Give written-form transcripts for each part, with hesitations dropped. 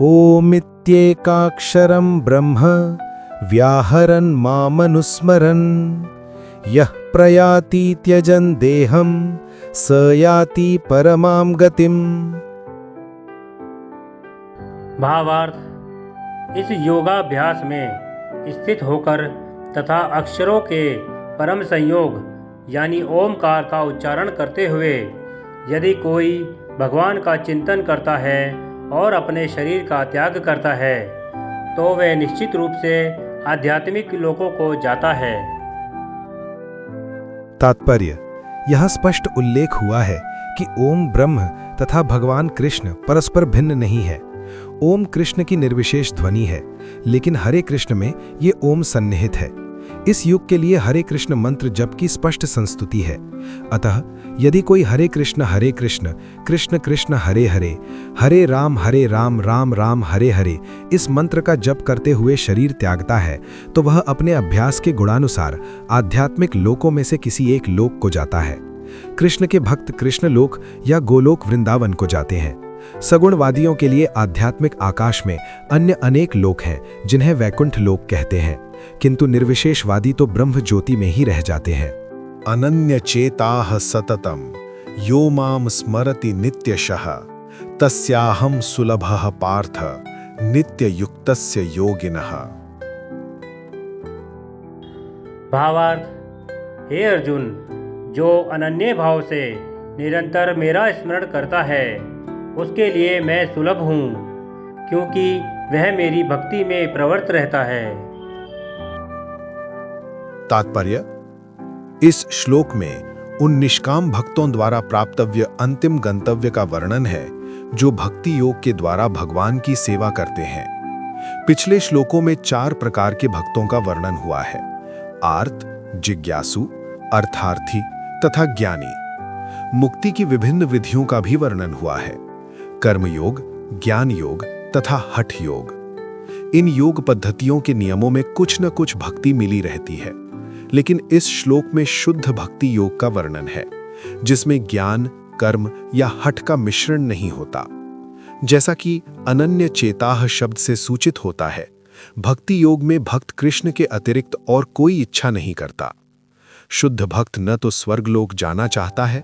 ओमित्येकाक्षरं ब्रह्म व्याहरन् मामनुस्मरन् यः प्रयाति त्यजन् देहं स याति परमां गतिम्। भावार्थ, इस योगाभ्यास में स्थित होकर तथा अक्षरों के परम संयोग यानी ओमकार का उच्चारण करते हुए यदि कोई भगवान का चिंतन करता है और अपने शरीर का त्याग करता है तो वह निश्चित रूप से आध्यात्मिक लोकों को जाता है। तात्पर्य, यह स्पष्ट उल्लेख हुआ है कि ओम ब्रह्म तथा भगवान कृष्ण परस्पर भिन्न नहीं है। ओम कृष्ण की निर्विशेष ध्वनि है, लेकिन हरे कृष्ण में ये ओम सन्निहित है। इस युग के लिए हरे कृष्ण मंत्र जप की स्पष्ट संस्तुति है। अतः यदि कोई हरे कृष्ण कृष्ण कृष्ण हरे हरे, हरे राम राम राम हरे हरे इस मंत्र का जप करते हुए शरीर त्यागता है तो वह अपने अभ्यास के गुणानुसार आध्यात्मिक लोकों में से किसी एक लोक को जाता है। कृष्ण के भक्त कृष्ण लोक या गोलोक वृंदावन को जाते हैं। सगुणवादियों के लिए आध्यात्मिक आकाश में अन्य अनेक लोक हैं जिन्हें वैकुंठ लोक कहते हैं, किंतु निर्विशेषवादी तो ब्रह्म ज्योति में ही रह जाते हैं। अनन्य चेताः सततम यो माम स्मरति नित्यशः तस्याहं सुलभः पार्थ नित्य युक्तस्य योगिनः। भावार्थ, हे अर्जुन, जो अनन्य भाव से निरंतर मेरा स्मरण करता है उसके लिए मैं सुलभ हूँ, क्योंकि वह मेरी भक्ति में प्रवृत्त रहता है। तात्पर्य, इस श्लोक में उन निष्काम भक्तों द्वारा प्राप्तव्य अंतिम गंतव्य का वर्णन है जो भक्ति योग के द्वारा भगवान की सेवा करते हैं। पिछले श्लोकों में 4 प्रकार के भक्तों का वर्णन हुआ है: आर्त, जिज्ञासु, अर्थार्थी तथा ज्ञानी। मुक्ति की विभिन्न विधियों का भी वर्णन हुआ है: कर्मयोग, ज्ञान योग तथा हठ योग। इन योग पद्धतियों के नियमों में कुछ न कुछ भक्ति मिली रहती है, लेकिन इस श्लोक में शुद्ध भक्ति योग का वर्णन है जिसमें ज्ञान, कर्म या हठ का मिश्रण नहीं होता। जैसा कि अनन्य चेताह शब्द से सूचित होता है, भक्ति योग में भक्त कृष्ण के अतिरिक्त और कोई इच्छा नहीं करता। शुद्ध भक्त न तो स्वर्गलोक जाना चाहता है,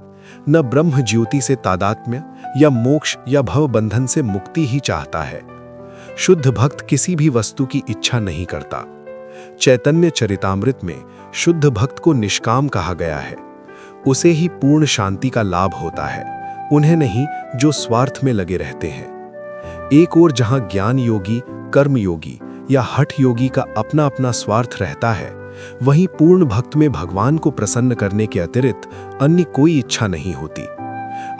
न ब्रह्म ज्योति से तादात्म्य या मोक्ष या भव बंधन से मुक्ति ही चाहता है। शुद्ध भक्त किसी भी वस्तु की इच्छा नहीं करता। चैतन्य चरितामृत में शुद्ध भक्त को निष्काम कहा गया है। उसे ही पूर्ण शांति का लाभ होता है, उन्हें नहीं जो स्वार्थ में लगे रहते हैं। एक ओर जहां ज्ञान योगी, कर्म योगी या हठ योगी का अपना अपना स्वार्थ रहता है, वहीं पूर्ण भक्त में भगवान को प्रसन्न करने के अतिरिक्त अन्य कोई इच्छा नहीं होती।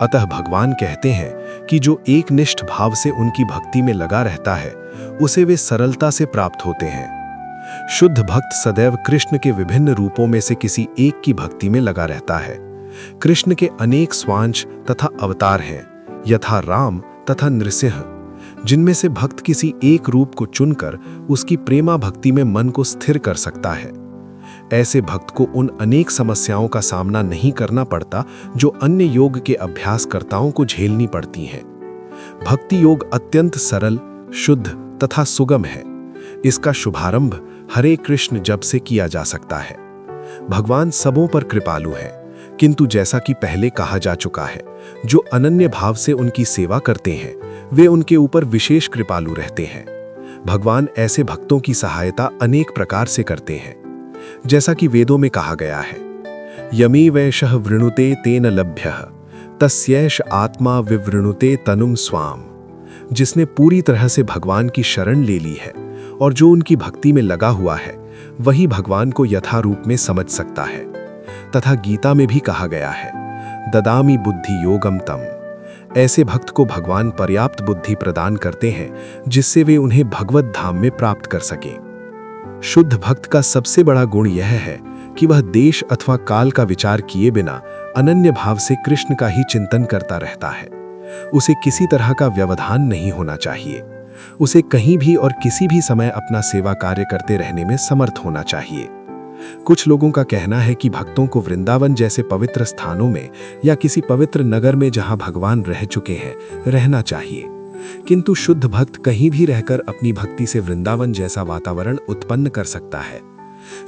अतः भगवान कहते हैं कि जो एक निष्ठ भाव से उनकी भक्ति में लगा रहता है उसे वे सरलता से प्राप्त होते हैं। शुद्ध भक्त सदैव कृष्ण के विभिन्न रूपों में से किसी एक की भक्ति में लगा रहता है। कृष्ण के अनेक स्वांश तथा अवतार हैं, यथा राम तथा नृसिंह, जिनमें से भक्त किसी एक रूप को चुनकर उसकी प्रेमा भक्ति में मन को स्थिर कर सकता है। ऐसे भक्त को उन अनेक समस्याओं का सामना नहीं करना पड़ता जो अन्य योग के अभ्यासकर्ताओं को झेलनी पड़ती हैं। भक्ति योग अत्यंत सरल, शुद्ध तथा सुगम है। इसका शुभारंभ हरे कृष्ण जप से किया जा सकता है। भगवान सबों पर कृपालु है, किंतु जैसा कि पहले कहा जा चुका है, जो अनन्य भाव से उनकी सेवा करते हैं वे उनके ऊपर विशेष कृपालु रहते हैं। भगवान ऐसे भक्तों की सहायता अनेक प्रकार से करते हैं। जैसा कि वेदों में कहा गया है, यमी वैशः वृणुते तेन लभ्यः तस्यैष आत्मा विवृणुते तनुम स्वाम। जिसने पूरी तरह से भगवान की शरण ले ली है और जो उनकी भक्ति में लगा हुआ है वही भगवान को यथारूप में समझ सकता है। तथा गीता में भी कहा गया है, ददामि बुद्धि योगम तम। ऐसे भक्त को भगवान पर्याप्त बुद्धि प्रदान करते हैं जिससे वे उन्हें भगवत धाम में प्राप्त कर सकें। शुद्ध भक्त का सबसे बड़ा गुण यह है कि वह देश अथवा काल का विचार किए बिना अनन्य भाव से कृष्ण का ही चिंतन करता रहता है। उसे किसी तरह का व्यवधान नहीं होना चाहिए। उसे कहीं भी और किसी भी समय अपना सेवा कार्य करते रहने में समर्थ होना चाहिए। कुछ लोगों का कहना है कि भक्तों को वृंदावन जैसे पवित्र स्थानों में या किसी पवित्र नगर में जहां भगवान रह चुके हैं रहना चाहिए। किंतु शुद्ध भक्त कहीं भी रहकर अपनी भक्ति से वृंदावन जैसा वातावरण उत्पन्न कर सकता है।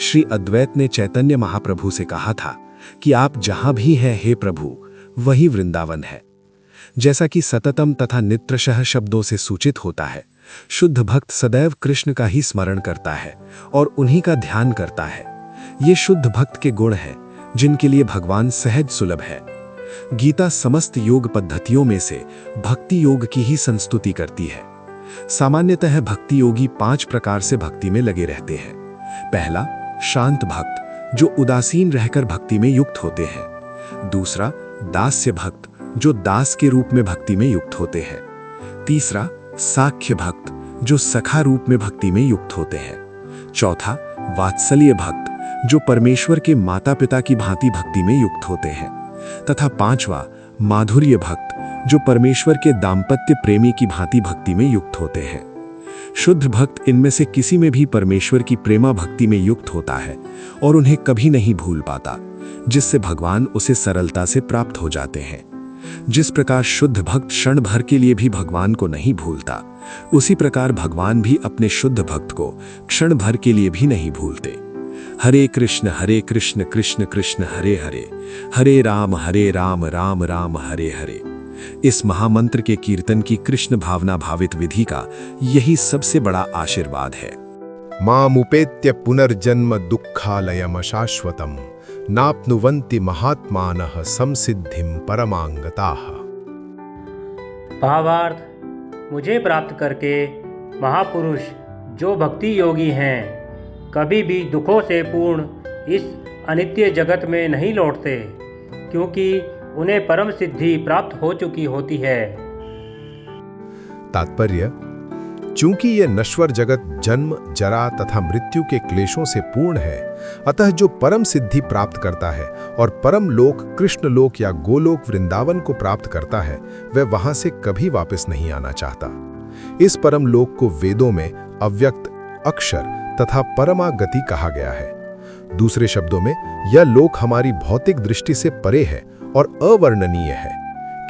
श्री अद्वैत ने चैतन्य महाप्रभु से कहा था कि आप जहां भी हैं हे प्रभु, वही वृंदावन है। जैसा कि सततम तथा नित्रशः शब्दों से सूचित होता है, शुद्ध भक्त सदैव कृष्ण का ही स्मरण करता है और उन्हीं का ध्यान करता है। ये शुद्ध भक्त के गुण हैं जिनके लिए भगवान सहज सुलभ है। गीता समस्त योग पद्धतियों में से भक्ति योग की ही संस्तुति करती है। सामान्यतः भक्ति योगी 5 प्रकार से भक्ति में लगे रहते हैं। पहला, शांत भक्त, जो उदासीन रहकर भक्ति में युक्त होते हैं। दूसरा, दास्य भक्त, जो दास के रूप में भक्ति में युक्त होते हैं। तीसरा, साख्य भक्त, जो सखा रूप में भक्ति में युक्त होते हैं। चौथा, वात्सल्य भक्त, जो परमेश्वर के माता पिता की भांति भक्ति में युक्त होते हैं। तथा पांचवा, माधुर्य भक्त, जो परमेश्वर के दाम्पत्य प्रेमी की भांति भक्ति में युक्त होते हैं। शुद्ध भक्त इनमें से किसी में भी परमेश्वर की प्रेमा भक्ति में युक्त होता है और उन्हें कभी नहीं भूल पाता, जिससे भगवान उसे सरलता से प्राप्त हो जाते हैं। जिस प्रकार शुद्ध भक्त क्षण भर के लिए भी भगवान को नहीं भूलता, उसी प्रकार भगवान भी अपने शुद्ध भक्त को क्षण भर के लिए भी नहीं भूलते। हरे कृष्ण कृष्ण कृष्ण हरे हरे, हरे राम राम राम हरे हरे। इस महामंत्र के कीर्तन की कृष्ण भावना भावित विधि का यही सबसे बड़ा आशीर्वाद है। मामुपेत्य पुनर्जन्म दुःखालयम शाश्वतम नाप्नुवन्ति महात्मानः संसिद्धिं परमांगताः। भावार्थ, मुझे प्राप्त करके महापुरुष जो भक्ति योगी हैं कभी भी दुखों से पूर्ण इस अनित्य जगत में नहीं लौटते, क्योंकि उन्हें परम सिद्धि प्राप्त हो चुकी होती है। तात्पर्य, चूंकि यह नश्वर जगत जन्म, जरा तथा मृत्यु के क्लेशों से पूर्ण है, अतः जो परम सिद्धि प्राप्त करता है और परम लोक कृष्ण लोक या गोलोक वृंदावन को प्राप्त करता है, वह वहां से कभी वापस नहीं आना चाहता। इस परम लोक को वेदों में अव्यक्त, अक्षर तथा परमागति कहा गया है। दूसरे शब्दों में, यह लोक हमारी भौतिक दृष्टि से परे है और अवर्णनीय है,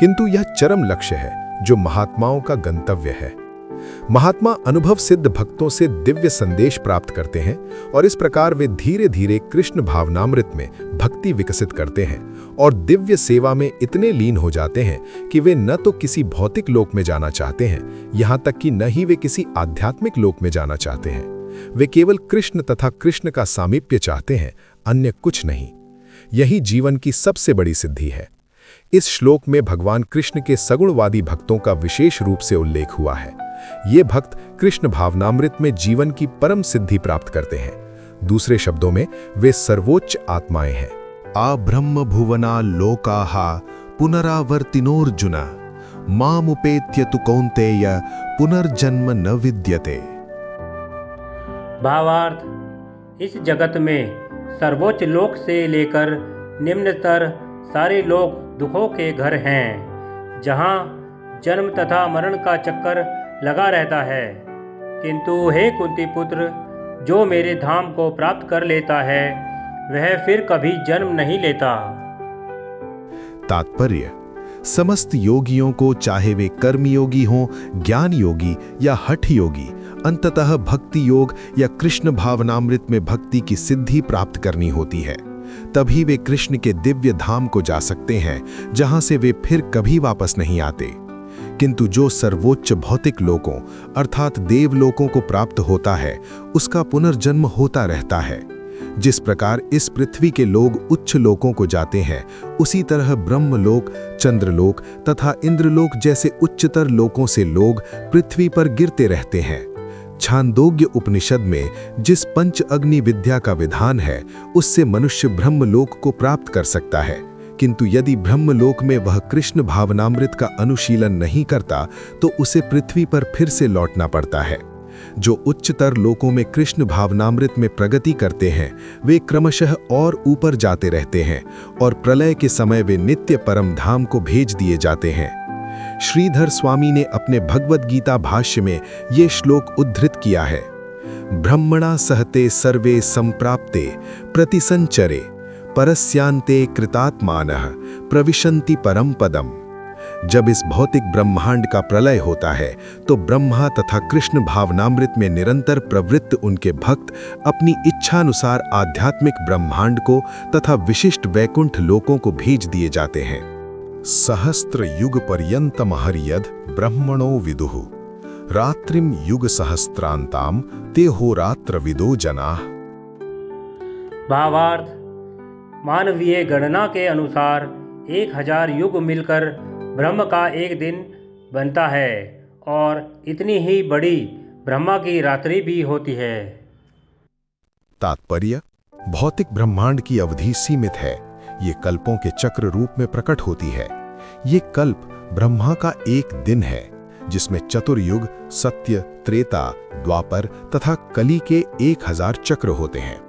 किंतु यह चरम लक्ष्य है जो महात्माओं का गंतव्य है। महात्मा अनुभव सिद्ध भक्तों से दिव्य संदेश प्राप्त करते हैं और इस प्रकार वे धीरे धीरे कृष्ण भावनामृत में भक्ति विकसित करते हैं और दिव्य सेवा में इतने लीन हो जाते हैं कि वे न तो किसी भौतिक लोक में जाना चाहते हैं, यहाँ तक कि न ही वे किसी आध्यात्मिक लोक में जाना चाहते हैं। वे केवल कृष्ण तथा कृष्ण का सामीप्य चाहते हैं, अन्य कुछ नहीं। यही जीवन की सबसे बड़ी सिद्धि है। इस श्लोक में भगवान कृष्ण के सगुणवादी भक्तों का विशेष रूप से उल्लेख हुआ है। ये भक्त कृष्ण भावनामृत में जीवन की परम सिद्धि प्राप्त करते हैं। दूसरे शब्दों में, वे सर्वोच्च आत्माएं हैं। आ ब्रह्म भुवना लोकाहा पुनरावर्तिनोर्जुन मामुपेत्य तु कौन्तेय पुनर्जन्म न विद्यते। भावार्थ, इस जगत में सर्वोच्च लोक से लेकर निम्नतर सारे लोक दुखों के घर हैं, जहाँ जन्म तथा मरण का चक्कर लगा रहता है। किंतु हे कुंती पुत्र, जो मेरे धाम को प्राप्त कर लेता है वह फिर कभी जन्म नहीं लेता। तात्पर्य, समस्त योगियों को, चाहे वे कर्मयोगी हों, ज्ञान योगी या हठ योगी, अंततः भक्ति योग या कृष्ण भावनामृत में भक्ति की सिद्धि प्राप्त करनी होती है। तभी वे कृष्ण के दिव्य धाम को जा सकते हैं, जहां से वे फिर कभी वापस नहीं आते। किंतु जो सर्वोच्च भौतिक लोकों अर्थात देवलोकों को प्राप्त होता है, उसका पुनर्जन्म होता रहता है। जिस प्रकार इस पृथ्वी के लोग उच्च लोकों को जाते हैं, उसी तरह ब्रह्मलोक, चंद्रलोक तथा इंद्रलोक जैसे उच्चतर लोकों से लोग पृथ्वी पर गिरते रहते हैं। छांदोग्य उपनिषद में जिस पंच अग्नि विद्या का विधान है, उससे मनुष्य ब्रह्मलोक को प्राप्त कर सकता है। किंतु यदि ब्रह्मलोक में वह कृष्ण भावनामृत का अनुशीलन नहीं करता, तो उसे पृथ्वी पर फिर से लौटना पड़ता है। जो उच्चतर लोकों में कृष्ण भावनामृत में प्रगति करते हैं, वे क्रमशः और ऊपर जाते रहते हैं और प्रलय के समय वे नित्य परम धाम को भेज दिए जाते हैं। श्रीधर स्वामी ने अपने भगवद गीता भाष्य में ये श्लोक उद्धृत किया है। ब्रह्मणा सहते सर्वे संप्राप्ते प्रतिसंचरे परस्यांते कृतात्मानः प्रविशन्ति परम पदम। जब इस भौतिक ब्रह्मांड का प्रलय होता है तो ब्रह्मा तथा कृष्ण भावनामृत में निरंतर प्रवृत्त उनके भक्त अपनी इच्छानुसार आध्यात्मिक ब्रह्मांड को तथा विशिष्ट वैकुंठ लोकों को भेज दिए जाते हैं। सहस्त्र युग पर्यंतम हरियद ब्रह्मणो विदुः रात्रिम युग सहस्त्रांताम ते होरात्र विदो जनाः। भावार्थ, मानवीय गणना के अनुसार 1000 युग मिलकर ब्रह्म का एक दिन बनता है और इतनी ही बड़ी ब्रह्मा की रात्रि भी होती है। तात्पर्य, भौतिक ब्रह्मांड की अवधि सीमित है, ये कल्पों के चक्र रूप में प्रकट होती है। ये कल्प ब्रह्मा का एक दिन है जिसमें चतुर्युग, सत्य, त्रेता, द्वापर तथा कली के 1000 चक्र होते हैं।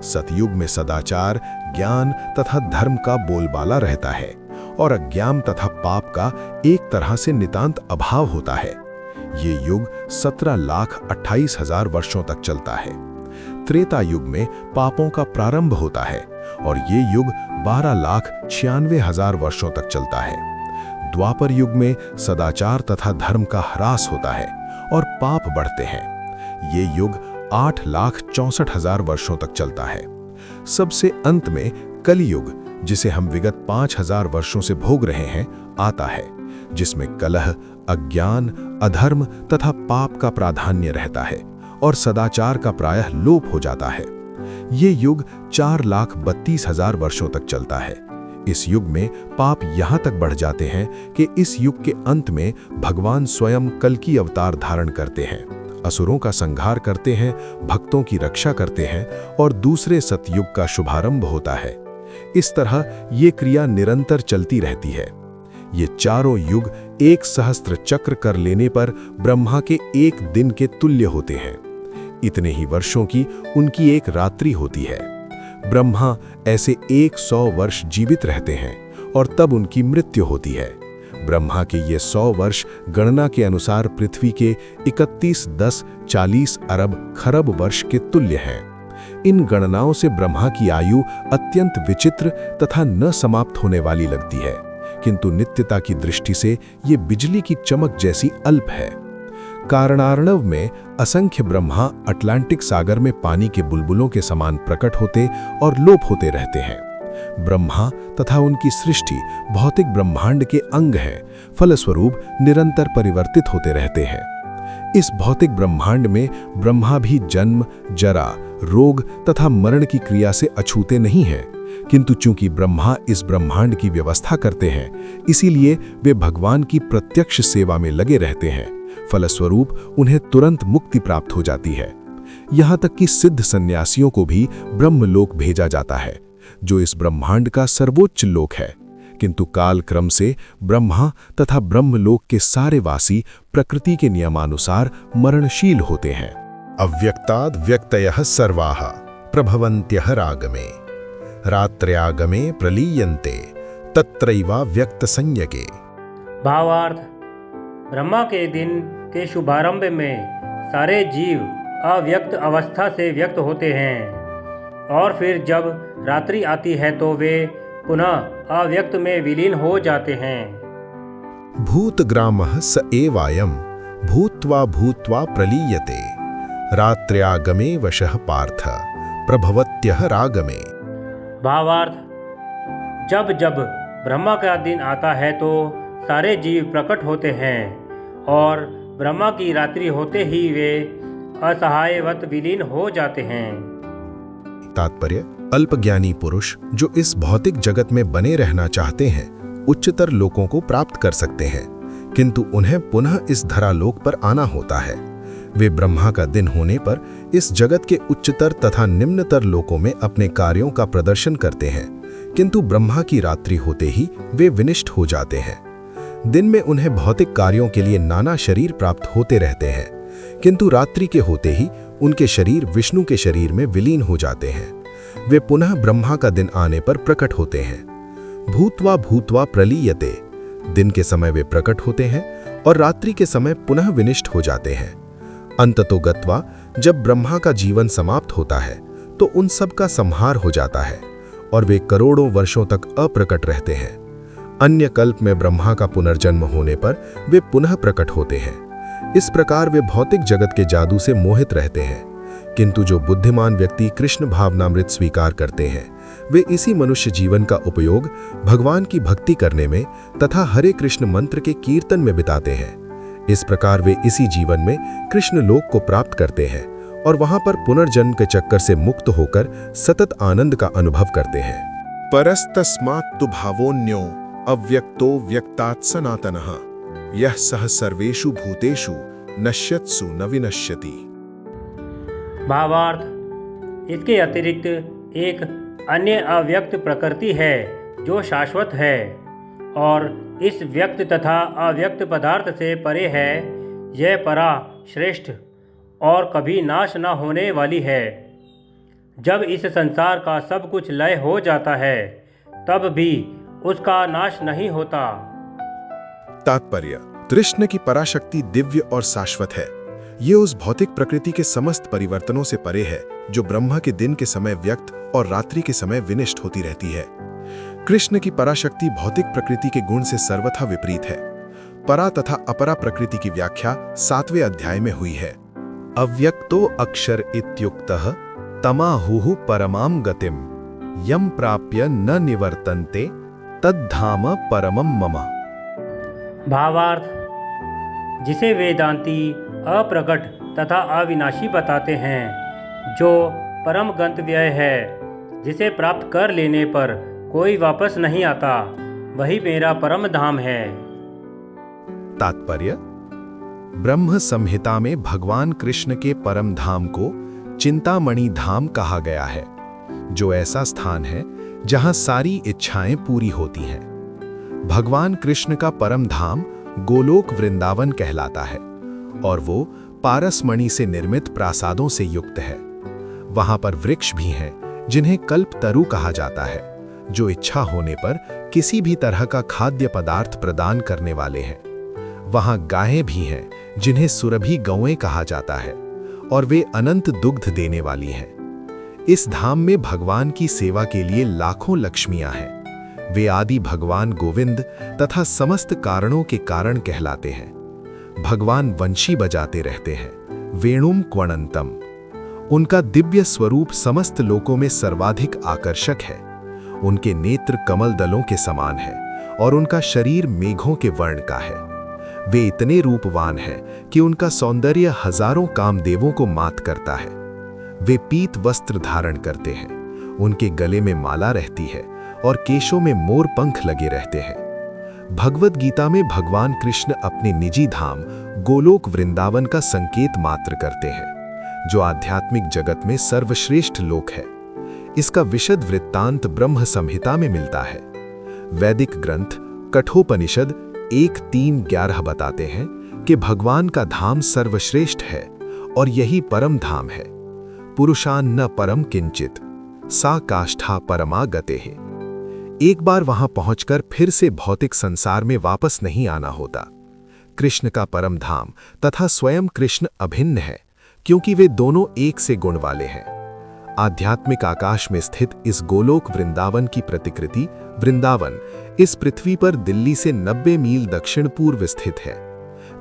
सतयुग में सदाचार, ज्ञान तथा धर्म का बोलबाला रहता है और अज्ञान तथा पाप का एक तरह से नितांत अभाव होता है। ये युग 17,28,000 वर्षों तक चलता है। त्रेता युग में पापों का प्रारंभ होता है और ये युग 12,96,000 वर्षों तक चलता है। द्वापर युग में सदाचार तथा धर्म का ह्रास होता है और पाप बढ़ते हैं। ये युग 8,64,000 वर्षों तक चलता है। सबसे अंत में कलियुग, जिसे हम विगत 5,000 वर्षों से भोग रहे हैं, आता है, जिसमें कलह, अज्ञान, अधर्म तथा पाप का प्राधान्य रहता है और सदाचार का प्रायः लोप हो जाता है। ये युग 4,32,000 वर्षों तक चलता है। इस युग में पाप यहाँ तक बढ़ जाते हैं कि इस युग के अंत में भगवान स्वयं कल्कि अवतार धारण करते हैं, असुरों का संहार करते हैं, भक्तों की रक्षा करते हैं और दूसरे सतयुग का शुभारंभ होता है। इस तरह ये क्रिया निरंतर चलती रहती है। ये चारों युग एक सहस्त्र चक्र कर लेने पर ब्रह्मा के एक दिन के तुल्य होते हैं। इतने ही वर्षों की उनकी एक रात्रि होती है। ब्रह्मा ऐसे 100 वर्ष जीवित रहते हैं और तब उनकी मृत्यु होती है। ब्रह्मा के ये 100 वर्ष गणना के अनुसार पृथ्वी के 31,10,40 अरब खरब वर्ष के तुल्य हैं। इन गणनाओं से ब्रह्मा की आयु अत्यंत विचित्र तथा न समाप्त होने वाली लगती है, किंतु नित्यता की दृष्टि से ये बिजली की चमक जैसी अल्प है। कारणार्णव में असंख्य ब्रह्मा अटलांटिक सागर में पानी के बुलबुलों के समान प्रकट होते और लोप होते रहते हैं। ब्रह्मा तथा उनकी सृष्टि भौतिक ब्रह्मांड के अंग हैं, फलस्वरूप निरंतर परिवर्तित होते रहते हैं। इस भौतिक ब्रह्मांड में ब्रह्मा भी जन्म, जरा, रोग तथा मरण की क्रिया से अछूते नहीं हैं, किंतु चूंकि ब्रह्मा इस ब्रह्मांड की व्यवस्था करते हैं, इसीलिए वे भगवान की प्रत्यक्ष सेवा में लगे रहते हैं। फलस्वरूप उन्हें तुरंत मुक्ति प्राप्त हो जाती है। यहाँ तक कि सिद्ध सन्यासियों को भी ब्रह्मलोक भेजा जाता है, जो इस ब्रह्मांड का सर्वोच्च लोक है। किंतु काल क्रम से ब्रह्मा तथा ब्रह्मलोक के सारे वासी प्रकृति के नियमानुसार मरणशील होते हैं। अव्यक्ताद् व्यक्तयः सर्वाः प्रभवन्त्यः रागमे रात्र्यागमे प्रलीयन्ते तत्रैवा व्यक्त संज्ञके। भावार्थ, ब्रह्मा के दिन के शुभारंभ में सारे जीव अव्यक्त अवस्था से व्यक्त होते हैं और फिर जब रात्रि आती है तो वे पुनः अव्यक्त में विलीन हो जाते हैं। भूतग्रामः स एवायं भूत्वा भूत्वा प्रलीयते रात्र्यागमे वशः पार्थ प्रभवत्यः रागमे। भावार्थ, जब जब ब्रह्मा का दिन आता है तो सारे जीव प्रकट होते हैं और ब्रह्मा की रात्रि होते ही वे असहायवत विलीन हो जाते हैं। तात्पर्य, अल्पज्ञानी पुरुष जो इस भौतिक जगत में बने रहना चाहते हैं, उच्चतर लोकों को प्राप्त कर सकते हैं, किंतु उन्हें पुनः इस धरालोक पर आना होता है। वे ब्रह्मा का दिन होने पर इस जगत के उच्चतर तथा निम्नतर लोकों में अपने कार्यों का प्रदर्शन करते हैं, किंतु ब्रह्मा की रात्रि होते ही वे विनिष्ट हो जाते हैं। दिन में उन्हें भौतिक कार्यों के लिए नाना शरीर प्राप्त होते रहते हैं, किंतु रात्रि के होते ही उनके शरीर विष्णु के शरीर में विलीन हो जाते हैं। वे पुनः ब्रह्मा का दिन आने पर प्रकट होते हैं। भूत्वा भूत्वा प्रलीयते, दिन के समय वे प्रकट होते हैं और रात्रि के समय पुनः विनिष्ट हो जाते हैं। अंततो गत्वा, जब ब्रह्मा का जीवन समाप्त होता है तो उन सब का संहार हो जाता है और वे करोड़ों वर्षों तक अप्रकट रहते हैं। अन्य कल्प में ब्रह्मा का पुनर्जन्म होने पर वे पुनः प्रकट होते हैं। इस प्रकार वे भौतिक जगत के जादू से मोहित रहते हैं, किंतु जो बुद्धिमान व्यक्ति कृष्ण भावनामृत स्वीकार करते हैं वे इसी मनुष्य जीवन का उपयोग भगवान की भक्ति करने में तथा हरे कृष्ण मंत्र के कीर्तन में बिताते हैं। इस प्रकार वे इसी जीवन में कृष्ण लोक को प्राप्त करते हैं और वहां पर पुनर्जन्म के चक्कर से मुक्त होकर सतत आनंद का अनुभव करते हैं। परस्तस्मात्तु भावोन्यो अव्यक्तो व्यक्तात् सनातनः यह सह सर्वेषु भूतेषु नश्यत्सु न विनश्यति। भावार्थ, इसके अतिरिक्त एक अन्य अव्यक्त प्रकृति है जो शाश्वत है और इस व्यक्त तथा अव्यक्त पदार्थ से परे है। यह परा, श्रेष्ठ और कभी नाश न होने वाली है। जब इस संसार का सब कुछ लय हो जाता है तब भी उसका नाश नहीं होता। तात्पर्य: कृष्ण की पराशक्ति दिव्य और शाश्वत है। ये उस भौतिक प्रकृति के समस्त परिवर्तनों से परे है जो ब्रह्मा के दिन के समय व्यक्त और रात्रि के समय विनिष्ट होती रहती है। कृष्ण की पराशक्ति भौतिक प्रकृति के गुण से सर्वथा विपरीत है। परा तथा अपरा प्रकृति की व्याख्या 7वें अध्याय में हुई है। अव्यक्तो अक्षर इत्युक्तः तमाहुः परमां गतिम यम प्राप्य न निवर्तन्ते तद्धाम परमं मम। भावार्थ, जिसे वेदांती अप्रकट तथा अविनाशी बताते हैं, जो परम गंतव्य है, जिसे प्राप्त कर लेने पर कोई वापस नहीं आता, वही मेरा परम धाम है। तात्पर्य: ब्रह्म संहिता में भगवान कृष्ण के परम धाम को चिंतामणि धाम कहा गया है, जो ऐसा स्थान है जहां सारी इच्छाएं पूरी होती हैं। भगवान कृष्ण का परम धाम गोलोक वृंदावन कहलाता है और वो पारसमणि से निर्मित प्रासादों से युक्त है। वहां पर वृक्ष भी हैं जिन्हें कल्पतरु कहा जाता है, जो इच्छा होने पर किसी भी तरह का खाद्य पदार्थ प्रदान करने वाले हैं। वहां गायें भी हैं जिन्हें सुरभि गौएं कहा जाता है और वे अनंत दुग्ध देने वाली हैं। इस धाम में भगवान की सेवा के लिए लाखों लक्ष्मियां हैं। वे आदि भगवान गोविंद तथा समस्त कारणों के कारण कहलाते हैं। भगवान वंशी बजाते रहते हैं, वेणुम क्वणंतम। उनका दिव्य स्वरूप समस्त लोकों में सर्वाधिक आकर्षक है। उनके नेत्र कमल दलों के समान है और उनका शरीर मेघों के वर्ण का है। वे इतने रूपवान हैं कि उनका सौंदर्य हजारों कामदेवों को मात करता है। वे पीत वस्त्र धारण करते हैं, उनके गले में माला रहती है और केशों में मोर पंख लगे रहते हैं। भगवद गीता में भगवान कृष्ण अपने निजी धाम गोलोक वृंदावन का संकेत मात्र करते हैं, जो आध्यात्मिक जगत में सर्वश्रेष्ठ लोक है। इसका विशद वृत्तांत ब्रह्म संहिता में मिलता है। वैदिक ग्रंथ कठोपनिषद 1:3-11 बताते हैं कि भगवान का धाम सर्वश्रेष्ठ है और यही परम धाम है। पुरुषान न परम किंचित सा काष्ठा परमा गतेः। एक बार वहां पहुंचकर फिर से भौतिक संसार में वापस नहीं आना होता। कृष्ण का परम धाम तथा स्वयं कृष्ण अभिन्न है, क्योंकि वे दोनों एक से गुण वाले हैं। आध्यात्मिक आकाश में स्थित इस गोलोक वृंदावन की प्रतिकृति वृंदावन इस पृथ्वी पर दिल्ली से 90 मील दक्षिण पूर्व स्थित है।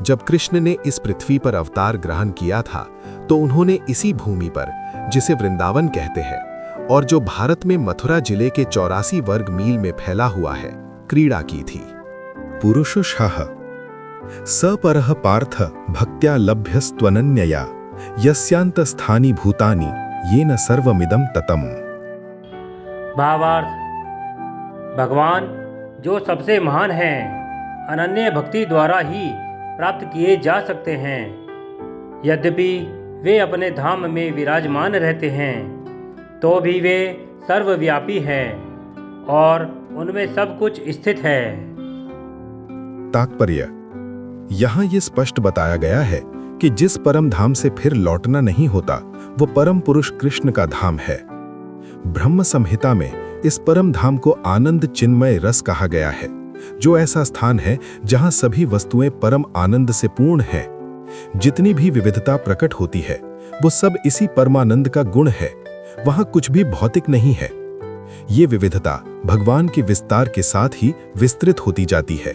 जब कृष्ण ने इस पृथ्वी पर अवतार ग्रहण किया था तो उन्होंने इसी भूमि पर, जिसे वृंदावन कहते हैं और जो भारत में मथुरा जिले के 84 वर्ग मील में फैला हुआ है, क्रीड़ा की थी। पुरुषुषः सपरः पार्थ भक्त्या लभ्यस्त्वनन्यया यस्यांतस्थानि भूतानि येन सर्वमिदं ततम्। भावार्थ, भगवान जो सबसे महान हैं, अनन्य भक्ति द्वारा ही प्राप्त किए जा सकते हैं। यद्यपि वे अपने धाम में विराजमान रहते हैं तो भी वे सर्वव्यापी हैं और उनमें सब कुछ स्थित है। तात्पर्य: यहाँ ये स्पष्ट बताया गया है कि जिस परम धाम से फिर लौटना नहीं होता वो परम पुरुष कृष्ण का धाम है। ब्रह्म संहिता में इस परम धाम को आनंद चिन्मय रस कहा गया है, जो ऐसा स्थान है जहां सभी वस्तुएं परम आनंद से पूर्ण हैं। जितनी भी विविधता प्रकट होती है वो सब इसी परमानंद का गुण है। वहां कुछ भी भौतिक नहीं है। ये विविधता भगवान के विस्तार के साथ ही विस्तृत होती जाती है,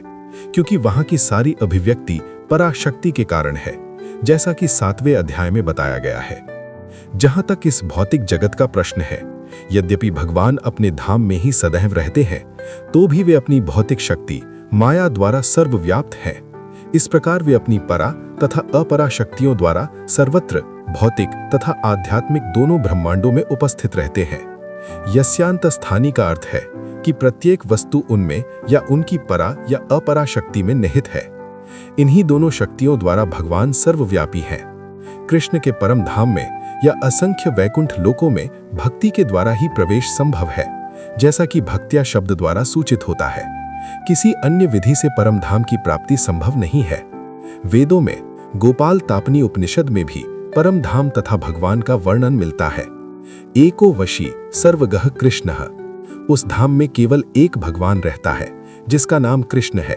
क्योंकि वहां की सारी अभिव्यक्ति पराशक्ति के कारण है, जैसा कि 7वें अध्याय में बताया गया है। जहां तक इस भौतिक जगत का प्रश्न है, यद्यपि भगवान अपने धाम में ही सदैव रहते हैं, तो भी वे अपनी भौतिक शक्ति माया द्वारा सर्वव्याप्त हैं। इस प्रकार वे अपनी परा तथा अपरा शक्तियों द्वारा सर्वत्र भौतिक तथा आध्यात्मिक दोनों ब्रह्मांडों में उपस्थित रहते हैं। यस्यांत स्थानी का अर्थ है कि प्रत्येक वस्तु उनमें या उनकी परा या अपरा शक्ति में निहित है। इन्हीं दोनों शक्तियों द्वारा भगवान सर्वव्यापी हैं। कृष्ण के परम धाम में या असंख्य वैकुंठ लोकों में भक्ति के द्वारा ही प्रवेश संभव है, जैसा कि भक्त्या शब्द द्वारा सूचित होता है। किसी अन्य विधि से परम धाम की प्राप्ति संभव नहीं है। वेदों में गोपाल तापनी उपनिषद में भी परम धाम तथा भगवान का वर्णन मिलता है। एको वशी सर्वगह कृष्णः। उस धाम में केवल एक भगवान रहता है, जिसका नाम कृष्ण है।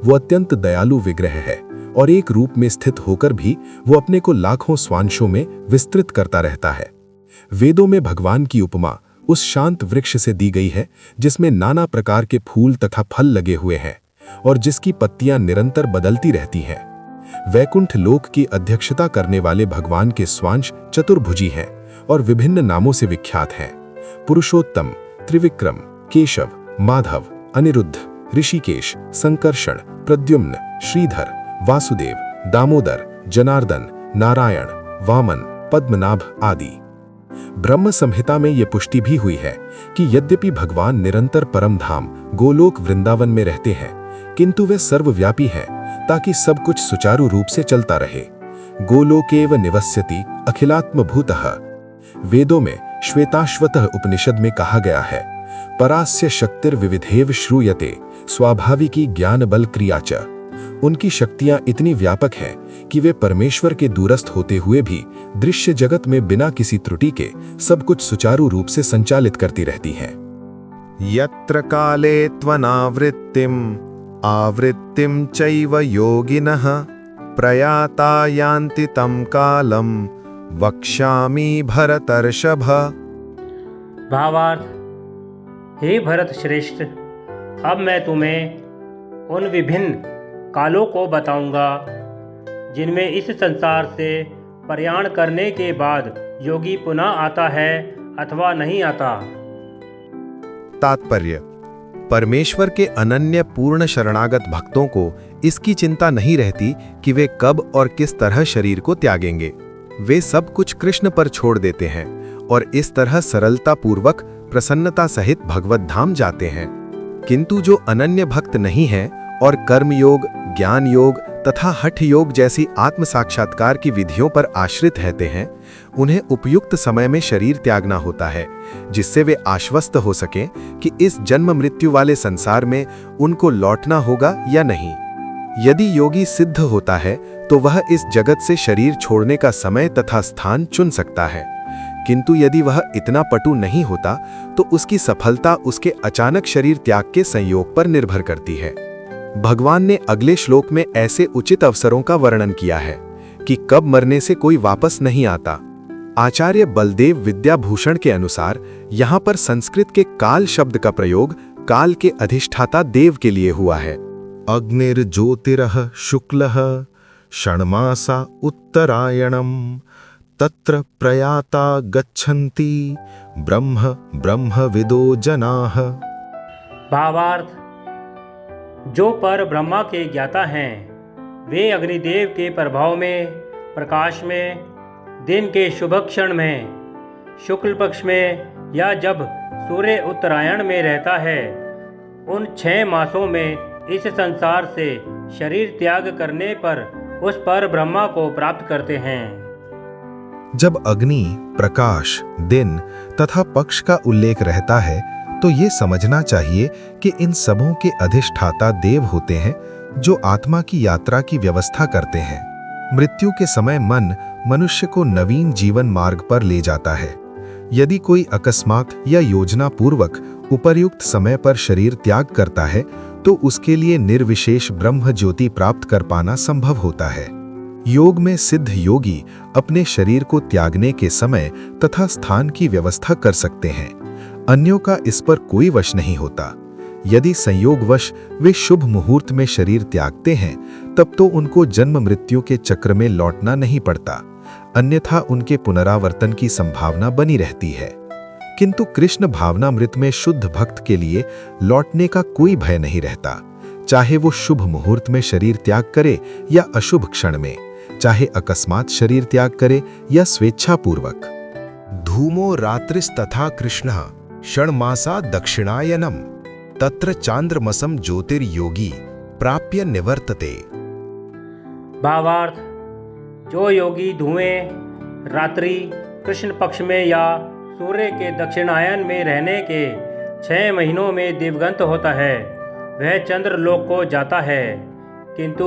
वो अत्यंत दयालु विग्रह है और एक रूप में स्थित होकर भी वो अपने को लाखों स्वांशों में विस्तृत करता रहता है। वेदों में भगवान की उपमा उस शांत वृक्ष से दी गई है, जिसमें नाना प्रकार के फूल तथा फल लगे हुए हैं और जिसकी पत्तियां निरंतर बदलती रहती हैं। वैकुंठ लोक की अध्यक्षता करने वाले भगवान के स्वांश चतुर्भुजी हैं और विभिन्न नामों से विख्यात हैं। पुरुषोत्तम, त्रिविक्रम, केशव, माधव, अनिरुद्ध, ऋषिकेश, संकर्षण, प्रद्युम्न, श्रीधर, वासुदेव, दामोदर, जनार्दन, नारायण, वामन, पद्मनाभ आदि। ब्रह्म संहिता में यह पुष्टि भी हुई है कि यद्यपि भगवान निरंतर परम धाम गोलोक वृंदावन में रहते हैं, किंतु वे सर्वव्यापी हैं ताकि सब कुछ सुचारू रूप से चलता रहे। गोलोकेव निवस्यति अखिलात्मभूतः। वेदों में श्वेताश्वतः उपनिषद में कहा गया है, परास्य शक्तिर्विविधेव श्रूयते स्वाभाविकी ज्ञान बल क्रिया च। उनकी शक्तियां इतनी व्यापक हैं कि वे परमेश्वर के दूरस्थ होते हुए भी दृश्य जगत में बिना किसी त्रुटि के सब कुछ सुचारू रूप से संचालित करती रहती हैं। यत्र काले त्वनावृत्तिम आवृत्तिम चैव योगिनः प्रयाता यान्ति तं कालम वक्ष्यामि भरतर्षभ। भावार्थ, हे भरत श्रेष्ठ, अब मैं तुम्हें उन विभिन्न कालों को बताऊंगा जिनमें इस संसार से प्रयाण करने के बाद योगी पुनः आता है अथवा नहीं आता। तात्पर्य: परमेश्वर के अनन्य पूर्ण शरणागत भक्तों को इसकी चिंता नहीं रहती कि वे कब और किस तरह शरीर को त्यागेंगे। वे सब कुछ कृष्ण पर छोड़ देते हैं और इस तरह सरलता पूर्वक प्रसन्नता सहित भगवत धाम जाते हैं। किंतु जो अनन्य भक्त नहीं है और कर्म योग, ज्ञान योग तथा हठ योग जैसी आत्म साक्षात्कार की विधियों पर आश्रित रहते हैं, उन्हें उपयुक्त समय में शरीर त्यागना होता है, जिससे वे आश्वस्त हो सकें कि इस जन्म मृत्यु वाले संसार में उनको लौटना होगा या नहीं। यदि योगी सिद्ध होता है तो वह इस जगत से शरीर छोड़ने का समय तथा स्थान चुन सकता है, किंतु यदि वह इतना पटु नहीं होता तो उसकी सफलता उसके अचानक शरीर त्याग के संयोग पर निर्भर करती है। भगवान ने अगले श्लोक में ऐसे उचित अवसरों का वर्णन किया है कि कब मरने से कोई वापस नहीं आता। आचार्य बलदेव विद्याभूषण के अनुसार यहाँ पर संस्कृत के काल शब्द का प्रयोग काल के अधिष्ठाता देव के लिए हुआ है। अग्निर्ज्योतिरः शुक्लः षण्मासा उत्तरायणम तत्र प्रयाता गच्छन्ति ब्रह्म ब्रह्मविदो जनाः। भावार्थ, जो पर ब्रह्मा के ज्ञाता हैं वे अग्निदेव के प्रभाव में, प्रकाश में, दिन के शुभ क्षण में, शुक्ल पक्ष में या जब सूर्य उत्तरायण में रहता है, उन 6 मासों में इस संसार से शरीर त्याग करने पर उस पर ब्रह्मा को प्राप्त करते हैं। जब अग्नि, प्रकाश, दिन तथा पक्ष का उल्लेख रहता है तो ये समझना चाहिए कि इन सबों के अधिष्ठाता देव होते हैं, जो आत्मा की यात्रा की व्यवस्था करते हैं। मृत्यु के समय मन मनुष्य को नवीन जीवन मार्ग पर ले जाता है। यदि कोई अकस्मात या योजना पूर्वक उपर्युक्त समय पर शरीर त्याग करता है तो उसके लिए निर्विशेष ब्रह्म ज्योति प्राप्त कर पाना संभव होता है। योग में सिद्ध योगी अपने शरीर को त्यागने के समय तथा स्थान की व्यवस्था कर सकते हैं। अन्यों का इस पर कोई वश नहीं होता। यदि संयोगवश वे शुभ मुहूर्त में शरीर त्यागते हैं, तब तो उनको जन्म मृत्यु के चक्र में लौटना नहीं पड़ता, अन्यथा उनके पुनरावर्तन की संभावना बनी रहती है। किंतु कृष्ण भावनामृत में शुद्ध भक्त के लिए लौटने का कोई भय नहीं रहता, चाहे वो शुभ मुहूर्त में शरीर त्याग करे या अशुभ क्षण में, चाहे अकस्मात शरीर त्याग करे या स्वेच्छापूर्वक। धूमो रात्रिस्तथा कृष्णः षण्मासा दक्षिणायनम तत्र चांद्रमसम ज्योतिर्योगी प्राप्य निवर्तते। भावार्थ, जो योगी धुएं रात्रि कृष्ण पक्ष में या सूर्य के दक्षिणायन में रहने के 6 महीनों में दिवगंत होता है, वह चंद्रलोक को जाता है, किंतु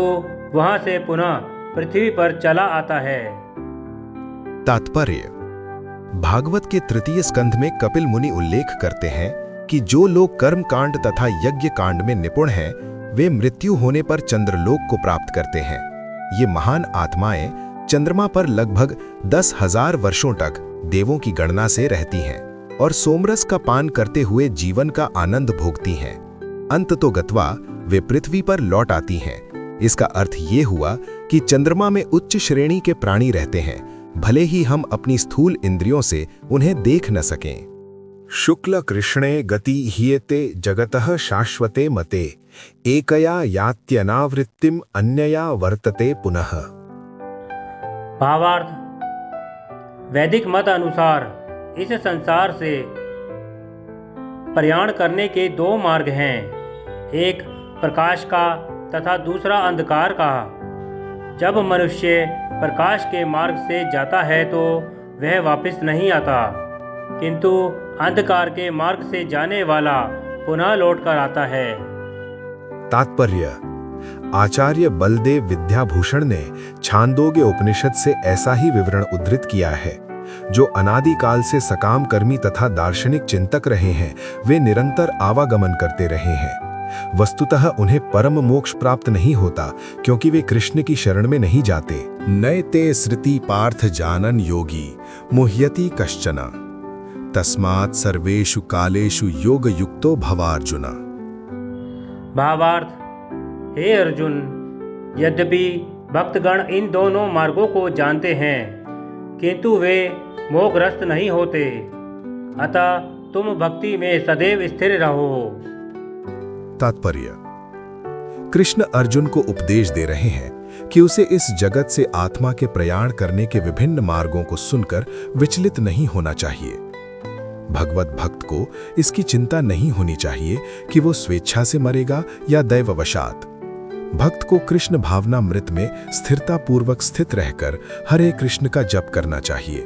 वहां से पुनः पृथ्वी पर चला आता है। तात्पर्य: भागवत के तृतीय स्कंध में कपिल मुनि उल्लेख करते हैं कि जो लोग कर्म कांड तथा यज्ञ कांड में निपुण हैं, वे मृत्यु होने पर चंद्रलोक को प्राप्त करते हैं। ये महान आत्माएं चंद्रमा पर लगभग 10,000 वर्षों तक देवों की गणना से रहती हैं और सोमरस का पान करते हुए जीवन का आनंद भोगती हैं। अंततोगत्वा वे पृथ्वी पर लौट आती हैं। इसका अर्थ ये हुआ कि चंद्रमा में उच्च श्रेणी के प्राणी रहते हैं, भले ही हम अपनी स्थूल इंद्रियों से उन्हें देख न सकें। शुक्ल कृष्णे गति हीयते जगतः शाश्वते मते एकया यात्यनावृत्तिम अन्यया वर्तते पुनः। भावार्थ, वैदिक मत अनुसार इस संसार से प्रयाण करने के 2 मार्ग हैं, एक प्रकाश का तथा दूसरा अंधकार का। जब मनुष्य प्रकाश के मार्ग से जाता है तो वह वापस नहीं आता, किंतु अंधकार के मार्ग से जाने वाला पुनः लौटकर आता है। तात्पर्य: आचार्य बलदेव विद्याभूषण ने छांदोग्य उपनिषद से ऐसा ही विवरण उद्धृत किया है। जो अनादिकाल से सकाम कर्मी तथा दार्शनिक चिंतक रहे हैं, वे निरंतर आवागमन करते रहे हैं। वस्तुतः उन्हें परम मोक्ष प्राप्त नहीं होता, क्योंकि वे कृष्ण की शरण में नहीं जाते। नयते श्रुति पार्थ जानन योगी मुह्यति कश्चन तस्मात् सर्वेषु कालेषु योग युक्तो भवार्जुन। भावार्थ, हे अर्जुन, यद्यपि भक्तगण इन दोनों मार्गों को जानते हैं, किंतु वे मोहग्रस्त नहीं होते, अतः तुम भक्ति में सदैव स्थिर रहो। तात्पर्य: कृष्ण अर्जुन को उपदेश दे रहे हैं कि उसे इस जगत से आत्मा के प्रयाण करने के विभिन्न मार्गों को सुनकर विचलित नहीं होना चाहिए। भगवत भक्त को इसकी चिंता नहीं होनी चाहिए कि वो स्वेच्छा से मरेगा या दैववशात। भक्त को कृष्ण भावनामृत में स्थिरता पूर्वक स्थित रहकर हरे कृष्ण का जप करना चाहिए।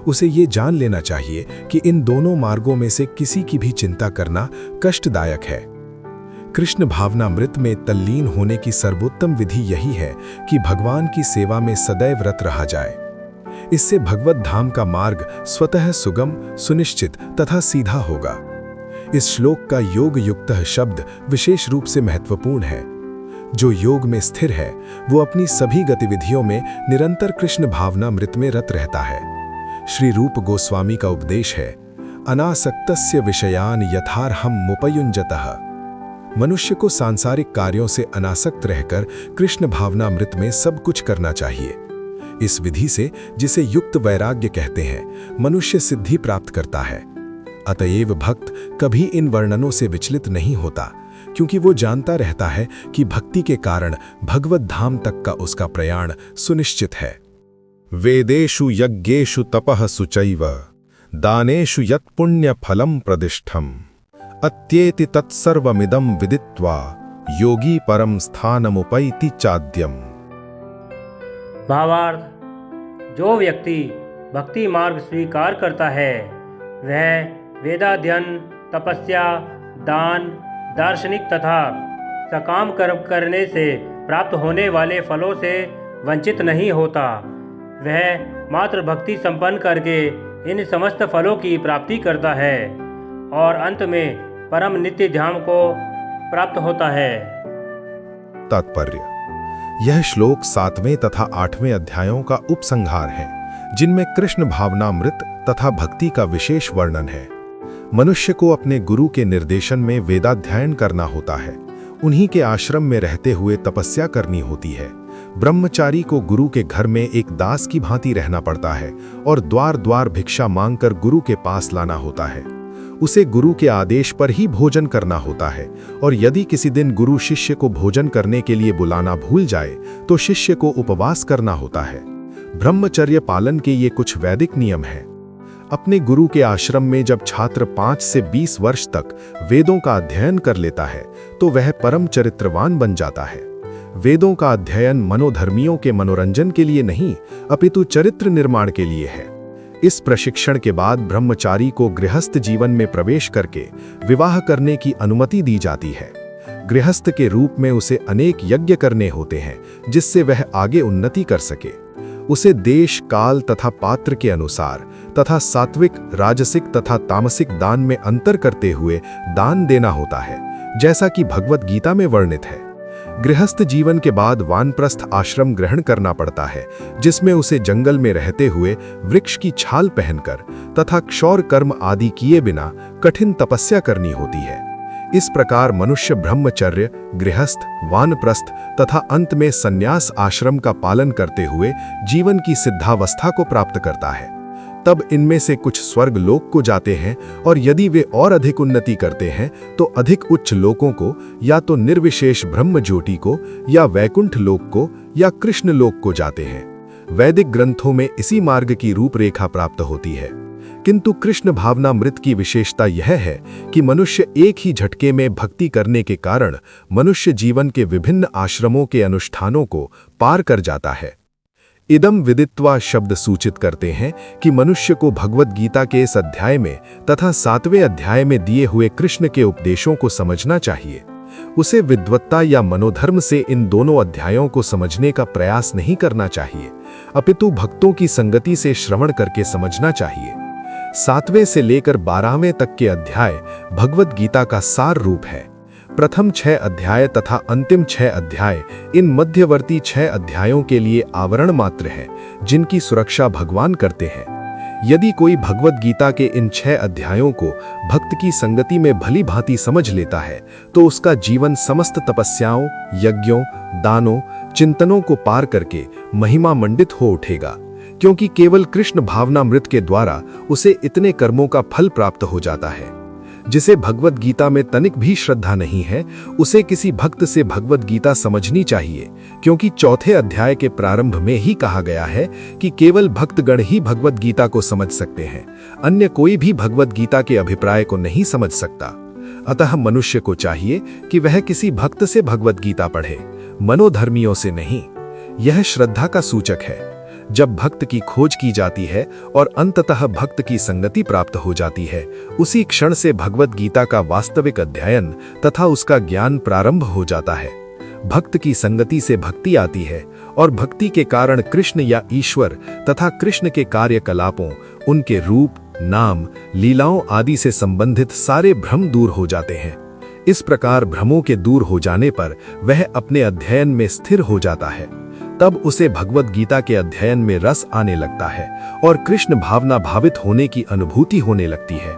उसे ये जान लेना चाहिए कि इन दोनों मार्गों में से किसी की भी चिंता करना कष्टदायक है। कृष्ण भावनामृत में तल्लीन होने की सर्वोत्तम विधि यही है कि भगवान की सेवा में सदैव रत रहा जाए। इससे भगवत धाम का मार्ग स्वतः सुगम, सुनिश्चित तथा सीधा होगा। इस श्लोक का योग युक्त शब्द विशेष रूप से महत्वपूर्ण है। जो योग में स्थिर है, वो अपनी सभी गतिविधियों में निरंतर कृष्ण भावनामृत में रत रहता है। श्री रूप गोस्वामी का उपदेश है, अनासक्तस्य विषयान यथार्हम मुपयुञ्जतः। मनुष्य को सांसारिक कार्यों से अनासक्त रहकर कृष्ण भावनामृत में सब कुछ करना चाहिए। इस विधि से, जिसे युक्त वैराग्य कहते हैं, मनुष्य सिद्धि प्राप्त करता है। अतएव भक्त कभी इन वर्णनों से विचलित नहीं होता, क्योंकि वो जानता रहता है कि भक्ति के कारण भगवत धाम तक का उसका प्रयाण सुनिश्चित है। वेदेषु यज्ञेषु तपः सुचैव दानेषु यत् पुण्य फलम प्रदिष्ठम अत्येति तत्सर्वमिदं विदित्वा योगी परम स्थानमुपैति चाद्यम। भावार्थ, जो व्यक्ति भक्ति मार्ग स्वीकार करता है, वह वेदाध्ययन, तपस्या, दान, दार्शनिक तथा सकाम कर्म करने से प्राप्त होने वाले फलों से वंचित नहीं होता। वह मात्र भक्ति संपन्न करके इन समस्त फलों की प्राप्ति करता है और अंत में परम नित्य धाम को प्राप्त होता है। तात्पर्य: यह श्लोक 7वें तथा 8वें अध्यायों का उपसंहार है, जिनमें कृष्ण भावनामृत तथा भक्ति का विशेष वर्णन है। मनुष्य को अपने गुरु के निर्देशन में वेदाध्ययन करना होता है, उन्हीं के आश्रम में रहते हुए तपस्या करनी होती है। ब्रह्मचारी को गुरु के घर में एक दास की भांति रहना पड़ता है और द्वार द्वार भिक्षा मांगकर गुरु के पास लाना होता है। उसे गुरु के आदेश पर ही भोजन करना होता है और यदि किसी दिन गुरु शिष्य को भोजन करने के लिए बुलाना भूल जाए तो शिष्य को उपवास करना होता है। ब्रह्मचर्य पालन के ये कुछ वैदिक नियम हैं। अपने गुरु के आश्रम में जब छात्र 5 से 20 वर्ष तक वेदों का अध्ययन कर लेता है तो वह परम चरित्रवान बन जाता है। वेदों का अध्ययन मनोधर्मियों के मनोरंजन के लिए नहीं, अपितु चरित्र निर्माण के लिए है। इस प्रशिक्षण के बाद ब्रह्मचारी को गृहस्थ जीवन में प्रवेश करके विवाह करने की अनुमति दी जाती है। गृहस्थ के रूप में उसे अनेक यज्ञ करने होते हैं जिससे वह आगे उन्नति कर सके। उसे देश, काल तथा पात्र के अनुसार तथा सात्विक, राजसिक तथा तामसिक दान में अंतर करते हुए दान देना होता है, जैसा कि भगवत गीता में वर्णित है। गृहस्थ जीवन के बाद वानप्रस्थ आश्रम ग्रहण करना पड़ता है, जिसमें उसे जंगल में रहते हुए वृक्ष की छाल पहनकर तथा क्षौर कर्म आदि किए बिना कठिन तपस्या करनी होती है। इस प्रकार मनुष्य ब्रह्मचर्य, गृहस्थ, वानप्रस्थ तथा अंत में संन्यास आश्रम का पालन करते हुए जीवन की सिद्धावस्था को प्राप्त करता है। तब इनमें से कुछ स्वर्ग लोक को जाते हैं और यदि वे और अधिक उन्नति करते हैं तो अधिक उच्च लोकों को, या तो निर्विशेष ब्रह्म ज्योति को, या वैकुंठ लोक को, या कृष्ण लोक को जाते हैं। वैदिक ग्रंथों में इसी मार्ग की रूपरेखा प्राप्त होती है। किंतु कृष्ण भावनामृत की विशेषता यह है कि मनुष्य एक ही झटके में भक्ति करने के कारण मनुष्य जीवन के विभिन्न आश्रमों के अनुष्ठानों को पार कर जाता है। इदम विदित्वा शब्द सूचित करते हैं कि मनुष्य को भगवत गीता के इस अध्याय में तथा 7वें अध्याय में दिए हुए कृष्ण के उपदेशों को समझना चाहिए। उसे विद्वत्ता या मनोधर्म से इन दोनों अध्यायों को समझने का प्रयास नहीं करना चाहिए, अपितु भक्तों की संगति से श्रवण करके समझना चाहिए। 7वें से लेकर 12वें तक के अध्याय भगवत गीता का सार रूप है। प्रथम 6 अध्याय तथा अंतिम 6 अध्याय इन मध्यवर्ती 6 अध्यायों के लिए आवरण मात्र है, जिनकी सुरक्षा भगवान करते हैं। यदि कोई भगवत गीता के इन 6 अध्यायों को भक्त की संगति में भली भांति समझ लेता है तो उसका जीवन समस्त तपस्याओं, यज्ञों, दानों, चिंतनों को पार करके महिमा मंडित हो उठेगा, क्योंकि केवल कृष्ण भावनामृत के द्वारा उसे इतने कर्मों का फल प्राप्त हो जाता है। जिसे भगवत गीता में तनिक भी श्रद्धा नहीं है, उसे किसी भक्त से भगवत गीता समझनी चाहिए, क्योंकि 4थे अध्याय के प्रारंभ में ही कहा गया है कि केवल भक्तगण ही भगवत गीता को समझ सकते हैं, अन्य कोई भी भगवत गीता के अभिप्राय को नहीं समझ सकता। अतः मनुष्य को चाहिए कि वह किसी भक्त से भगवत गीता पढ़े, मनोधर्मियों से नहीं। यह श्रद्धा का सूचक है। जब भक्त की खोज की जाती है और अंततः भक्त की संगति प्राप्त हो जाती है, उसी क्षण से भगवत गीता का वास्तविक अध्ययन तथा उसका ज्ञान प्रारंभ हो जाता है। भक्त की संगति से भक्ति आती है और भक्ति के कारण कृष्ण या ईश्वर तथा कृष्ण के कार्यकलापों, उनके रूप, नाम, लीलाओं आदि से संबंधित सारे भ्रम दूर हो जाते हैं। इस प्रकार भ्रमों के दूर हो जाने पर वह अपने अध्ययन में स्थिर हो जाता है। तब उसे भगवत गीता के अध्ययन में रस आने लगता है और कृष्ण भावना भावित होने की अनुभूति होने लगती है।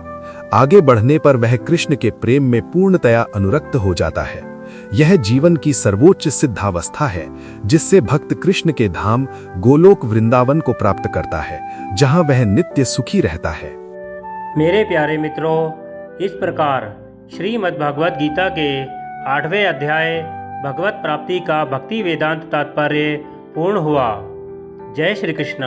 आगे बढ़ने पर वह कृष्ण के प्रेम में पूर्णतया अनुरक्त हो जाता है। यह जीवन की सर्वोच्च सिद्धावस्था है, जिससे भक्त कृष्ण के धाम गोलोक वृंदावन को प्राप्त करता है, जहां वह नित्य सुखी रहता है। मेरे प्यारे मित्रों, इस प्रकार श्रीमद् भगवत गीता के 8वें अध्याय भगवत प्राप्ति का भक्ति वेदांत तात्पर्य पूर्ण हुआ। जय श्री कृष्ण।